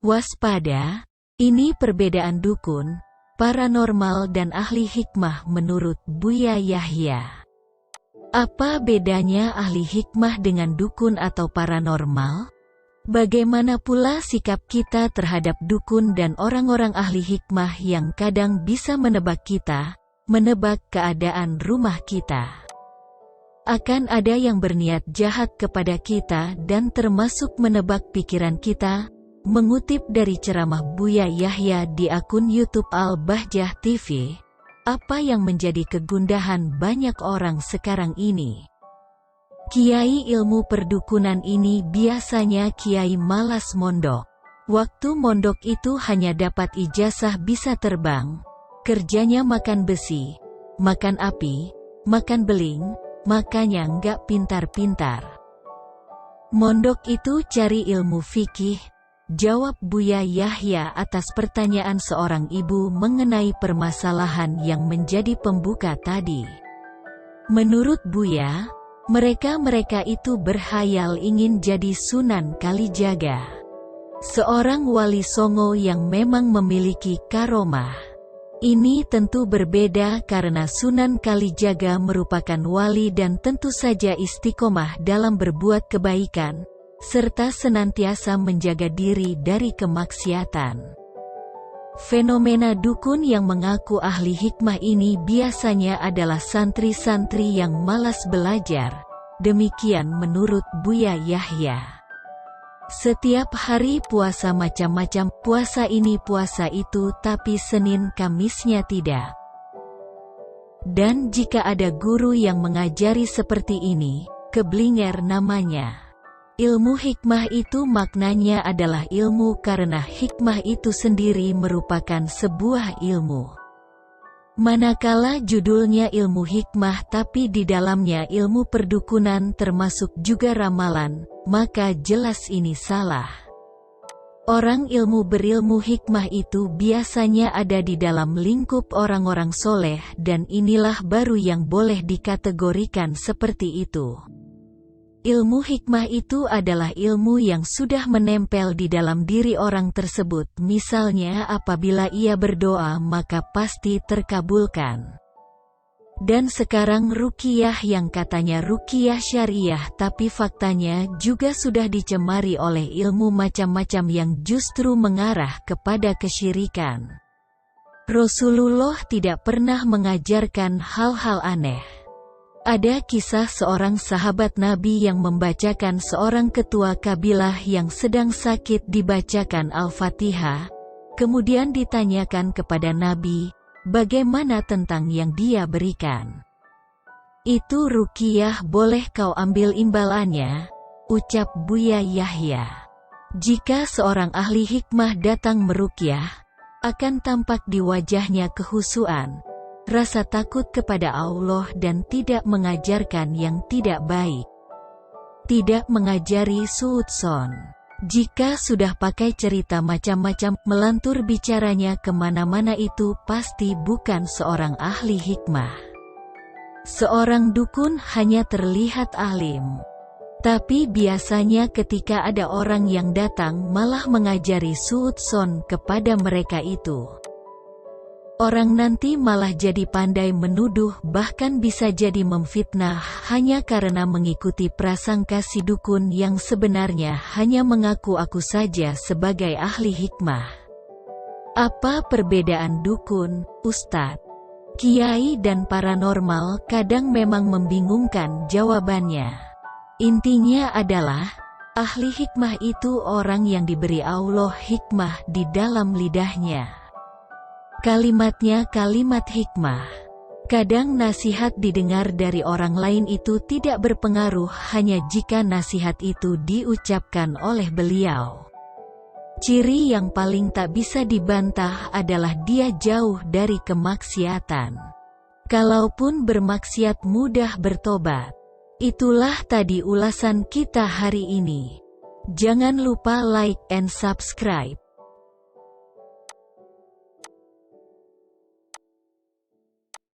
Waspada, ini perbedaan dukun, paranormal dan ahli hikmah menurut Buya Yahya. Apa bedanya ahli hikmah dengan dukun atau paranormal? Bagaimana pula sikap kita terhadap dukun dan orang-orang ahli hikmah yang kadang bisa menebak kita, menebak keadaan rumah kita? Akan ada yang berniat jahat kepada kita dan termasuk menebak pikiran kita. Mengutip dari ceramah Buya Yahya di akun YouTube Al-Bahjah TV, apa yang menjadi kegundahan banyak orang sekarang ini? Kiai ilmu perdukunan ini biasanya kiai malas mondok. Waktu mondok itu hanya dapat ijazah bisa terbang. Kerjanya makan besi, makan api, makan beling, makanya nggak pintar-pintar. Mondok itu cari ilmu fikih. Jawab Buya Yahya atas pertanyaan seorang ibu mengenai permasalahan yang menjadi pembuka tadi. Menurut Buya, mereka itu berhayal ingin jadi Sunan Kalijaga, seorang wali songo yang memang memiliki karomah. Ini tentu berbeda karena Sunan Kalijaga merupakan wali dan tentu saja istiqomah dalam berbuat kebaikan, serta senantiasa menjaga diri dari kemaksiatan. Fenomena dukun yang mengaku ahli hikmah ini biasanya adalah santri-santri yang malas belajar, demikian menurut Buya Yahya. Setiap hari puasa macam-macam, puasa ini puasa itu tapi Senin Kamisnya tidak. Dan jika ada guru yang mengajari seperti ini, keblinger namanya. Ilmu hikmah itu maknanya adalah ilmu karena hikmah itu sendiri merupakan sebuah ilmu. Manakala judulnya ilmu hikmah tapi di dalamnya ilmu perdukunan termasuk juga ramalan, maka jelas ini salah. Orang ilmu berilmu hikmah itu biasanya ada di dalam lingkup orang-orang soleh dan inilah baru yang boleh dikategorikan seperti itu. Ilmu hikmah itu adalah ilmu yang sudah menempel di dalam diri orang tersebut. Misalnya apabila ia berdoa maka pasti terkabulkan. Dan sekarang ruqyah yang katanya ruqyah syariah tapi faktanya juga sudah dicemari oleh ilmu macam-macam yang justru mengarah kepada kesyirikan. Rasulullah tidak pernah mengajarkan hal-hal aneh. Ada kisah seorang sahabat Nabi yang membacakan seorang ketua kabilah yang sedang sakit dibacakan Al-Fatihah, kemudian ditanyakan kepada Nabi, bagaimana tentang yang dia berikan? Itu ruqyah, boleh kau ambil imbalannya, ucap Buya Yahya. Jika seorang ahli hikmah datang meruqyah, akan tampak di wajahnya kehusuan, rasa takut kepada Allah dan tidak mengajarkan yang tidak baik. Tidak mengajari suudzon. Jika sudah pakai cerita macam-macam, melantur bicaranya kemana-mana itu pasti bukan seorang ahli hikmah. Seorang dukun hanya terlihat alim. Tapi biasanya ketika ada orang yang datang malah mengajari suudzon kepada mereka itu. Orang nanti malah jadi pandai menuduh bahkan bisa jadi memfitnah hanya karena mengikuti prasangka si dukun yang sebenarnya hanya mengaku-aku saja sebagai ahli hikmah. Apa perbedaan dukun, ustadz, kiai dan paranormal? Kadang memang membingungkan jawabannya. Intinya adalah, ahli hikmah itu orang yang diberi Allah hikmah di dalam lidahnya. Kalimatnya kalimat hikmah. Kadang nasihat didengar dari orang lain itu tidak berpengaruh hanya jika nasihat itu diucapkan oleh beliau. Ciri yang paling tak bisa dibantah adalah dia jauh dari kemaksiatan. Kalaupun bermaksiat mudah bertobat. Itulah tadi ulasan kita hari ini. Jangan lupa like and subscribe.